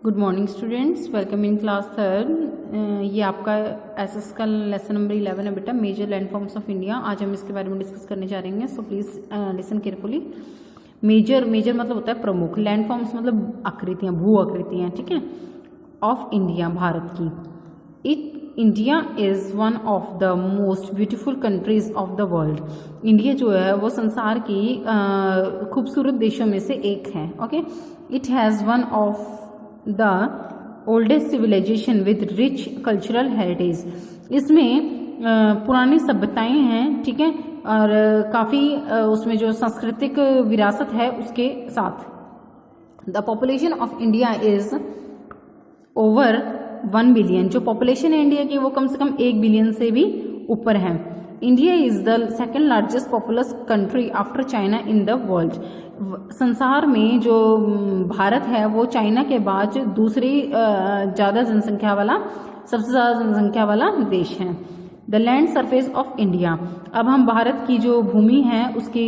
Good morning students, welcome in class third. ये आपका SS का लेसन नंबर 11 है बेटा, major land forms of India. आज हम इसके बारे में डिस्कस करने जा रहे हैं, so please listen carefully. Major मतलब होता है प्रमुख, लैंड फॉर्म्स मतलब आकृतियाँ, भू आकृतियाँ, ठीक है, ऑफ इंडिया, भारत की। India is one of the most beautiful countries of the world. India जो है वो संसार की खूबसूरत देशों में से एक है। Okay, it has one of the oldest civilisation with rich cultural heritage. इसमें पुरानी सभ्यताएं हैं, ठीक है, और काफ़ी उसमें जो सांस्कृतिक विरासत है उसके साथ। The population of India is over 1 billion. जो पॉपुलेशन है इंडिया की वो कम से कम 1 बिलियन से भी ऊपर है। India is the second largest populace country after China in the world. संसार में जो भारत है वो चाइना के बाद दूसरी ज़्यादा जनसंख्या वाला, सबसे ज़्यादा जनसंख्या वाला देश है। The land surface of India. अब हम भारत की जो भूमि है उसके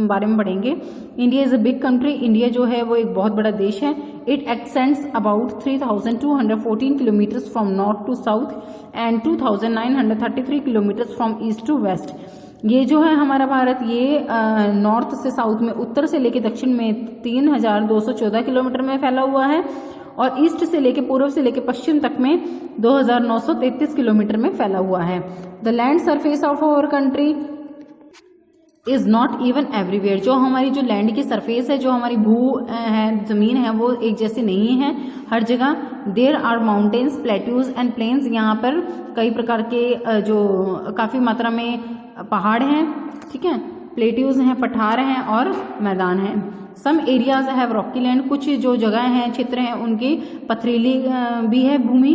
बारे में पढ़ेंगे। India is a big country. India जो है वो एक बहुत बड़ा देश है। It extends about 3214 kilometres from north to south and 2933 kilometres from east to west. ये जो है हमारा भारत, ये नॉर्थ से साउथ में, उत्तर से लेके दक्षिण में 3214 किलोमीटर में फैला हुआ है, और ईस्ट से लेके, पूर्व से लेके पश्चिम तक में 2933 किलोमीटर में फैला हुआ है। The land surface of our country is not even everywhere. जो हमारी जो लैंड की सरफेस है, जो हमारी भू है, ज़मीन है, वो एक जैसी नहीं है हर जगह। There are mountains, plateaus and plains. यहाँ पर कई प्रकार के जो काफ़ी मात्रा में पहाड़ हैं, ठीक है, प्लेट्यूज हैं, पठार हैं और मैदान हैं। Some areas have rocky land. कुछ जो जगह हैं, क्षेत्र हैं, उनकी पथरीली भी है भूमि।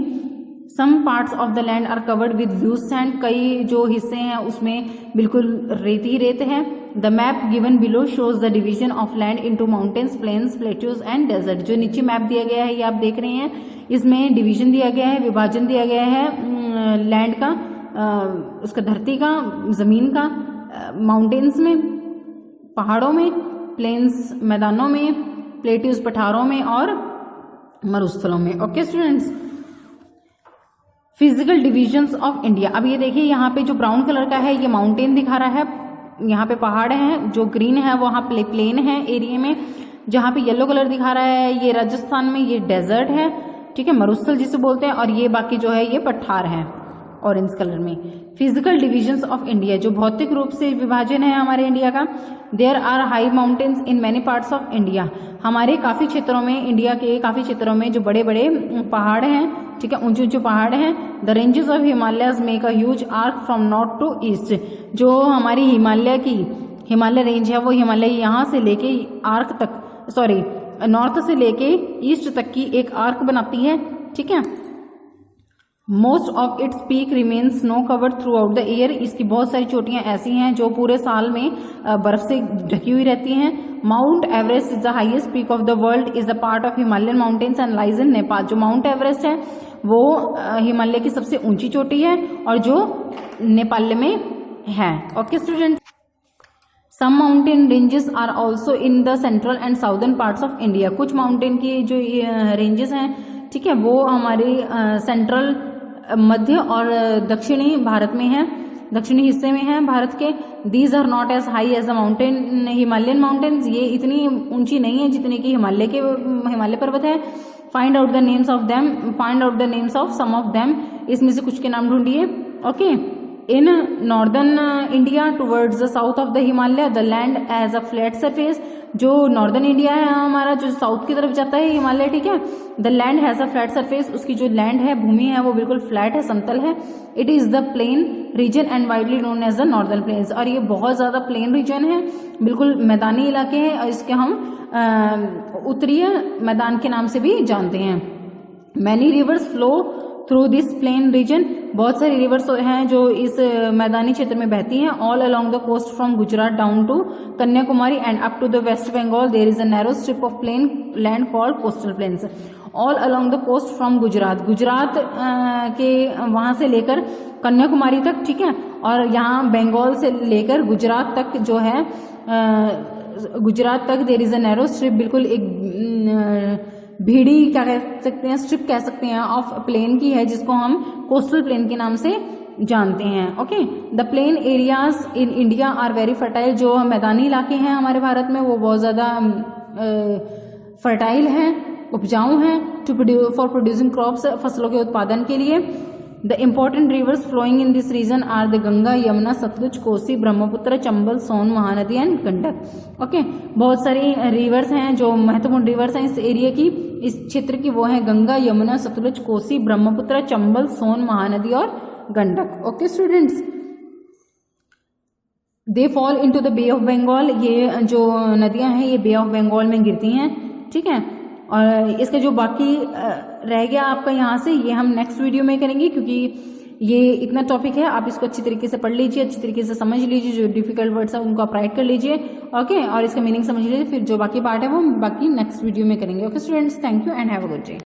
Some parts of the land are covered with loose sand. कई जो हिस्से हैं उसमें बिल्कुल रेत ही रेत है। The map given below shows the division of land into mountains, plains, plateaus and desert. जो नीचे मैप दिया गया है ये आप देख रहे हैं, इसमें डिवीजन दिया गया है, विभाजन दिया गया है लैंड का, उसका धरती का, जमीन का, माउंटेन्स में, पहाड़ों में, प्लेन्स मैदानों में, प्लेट्यूज पठारों में और मरुस्थलों में। Okay students, physical divisions of India. अब ये देखिए, यहाँ पे जो ब्राउन कलर का है ये माउंटेन दिखा रहा है, यहाँ पे पहाड़ हैं। जो ग्रीन है वहाँ प्लेन है एरिया में। जहाँ पे येलो कलर दिखा रहा है ये राजस्थान में, ये डेजर्ट है, ठीक है, मरुस्थल जिसे बोलते हैं, और ये बाकी जो है ये पठार है ऑरेंज कलर में। फिजिकल डिविजन्स ऑफ इंडिया, जो भौतिक रूप से विभाजन है हमारे इंडिया का। There are high mountains in many parts of India. हमारे काफ़ी क्षेत्रों में, इंडिया के काफ़ी क्षेत्रों में जो बड़े बड़े पहाड़ हैं, ठीक है, ऊंचे ऊंचे पहाड़ हैं। The ranges of Himalayas make a huge arc from north to east. जो हमारी हिमालय रेंज है वो हिमालय यहाँ से लेके आर्क तक, सॉरी, नॉर्थ से लेके ईस्ट तक की एक आर्क बनाती है, ठीक है। Most of its peak remain snow covered through out the year. इसकी बहुत सारी चोटियां ऐसी हैं जो पूरे साल में बर्फ से ढकी हुई रहती हैं। Mount Everest is the highest peak of the world, is the part of Himalayan mountains and lies in Nepal. जो माउंट एवरेस्ट है वो हिमालय की सबसे ऊंची चोटी है और जो नेपाल में है। Okay student, some mountain ranges are also in the central and southern parts of India. कुछ माउंटेन की जो रेंजेस हैं, ठीक है, वो हमारे सेंट्रल, मध्य और दक्षिणी भारत में है, दक्षिणी हिस्से में है भारत के। These are not as high as the mountain Himalayan mountains. ये इतनी ऊंची नहीं है जितनी कि हिमालय पर्वत है। Find out the names of them, find out the names of some of them. इसमें से कुछ के नाम ढूंढिए। Okay, in northern India towards the south of the Himalaya the land as a flat surface. जो नॉर्दर्न इंडिया है हमारा, जो साउथ की तरफ जाता है हिमालय, ठीक है, the land has a flat surface. उसकी जो लैंड है, भूमि है, वो बिल्कुल फ्लैट है, समतल है। It is the plain region and widely known as the northern plains. और ये बहुत ज़्यादा प्लेन रीजन है, बिल्कुल मैदानी इलाके हैं, और इसके हम उत्तरीय मैदान के नाम से भी जानते हैं। Many reverse flow through this plain region. बहुत सारी रिवर्स हैं जो इस मैदानी क्षेत्र में बहती हैं। All along the coast from Gujarat down to Kanyakumari and up to the West Bengal there is a narrow strip of plain land called coastal plains. All along the coast from Gujarat, Gujarat के वहाँ से लेकर कन्याकुमारी तक, ठीक है, और यहाँ बंगाल से लेकर गुजरात तक जो है गुजरात तक there is a narrow strip, बिल्कुल एक भीड़ी क्या कह सकते हैं, स्ट्रिप कह सकते हैं ऑफ प्लेन की है, जिसको हम कोस्टल प्लेन के नाम से जानते हैं। Okay, the plain areas in India are very fertile, जो मैदानी इलाके हैं हमारे भारत में वो बहुत ज़्यादा फर्टाइल हैं, उपजाऊ हैं, फॉर प्रोड्यूसिंग क्रॉप्स, फसलों के उत्पादन के लिए। The important rivers flowing in this region are the Ganga, Yamuna, Sutlej, Kosi, Brahmaputra, Chambal, Son, Mahanadi and Gandak. Okay, बहुत सारी रिवर्स हैं जो महत्वपूर्ण रिवर्स हैं इस एरिया की, इस क्षेत्र की, वो है गंगा, यमुना, सतलुज, कोसी, ब्रह्मपुत्र, चंबल, सोन, महानदी और Gandak. Okay students, they fall into the Bay of Bengal, ये जो नदियां हैं ये बे ऑफ बंगाल में गिरती हैं। ठीक है, और इसका जो बाकी रह गया आपका यहाँ से, ये हम नेक्स्ट वीडियो में करेंगे, क्योंकि ये इतना टॉपिक है, आप इसको अच्छी तरीके से पढ़ लीजिए, अच्छी तरीके से समझ लीजिए, जो डिफिकल्ट वर्ड्स हैं उनको आप राइट कर लीजिए। ओके, और इसका मीनिंग समझ लीजिए, फिर जो बाकी पार्ट है वो बाकी नेक्स्ट वीडियो में करेंगे। Okay students, thank you and have a good day.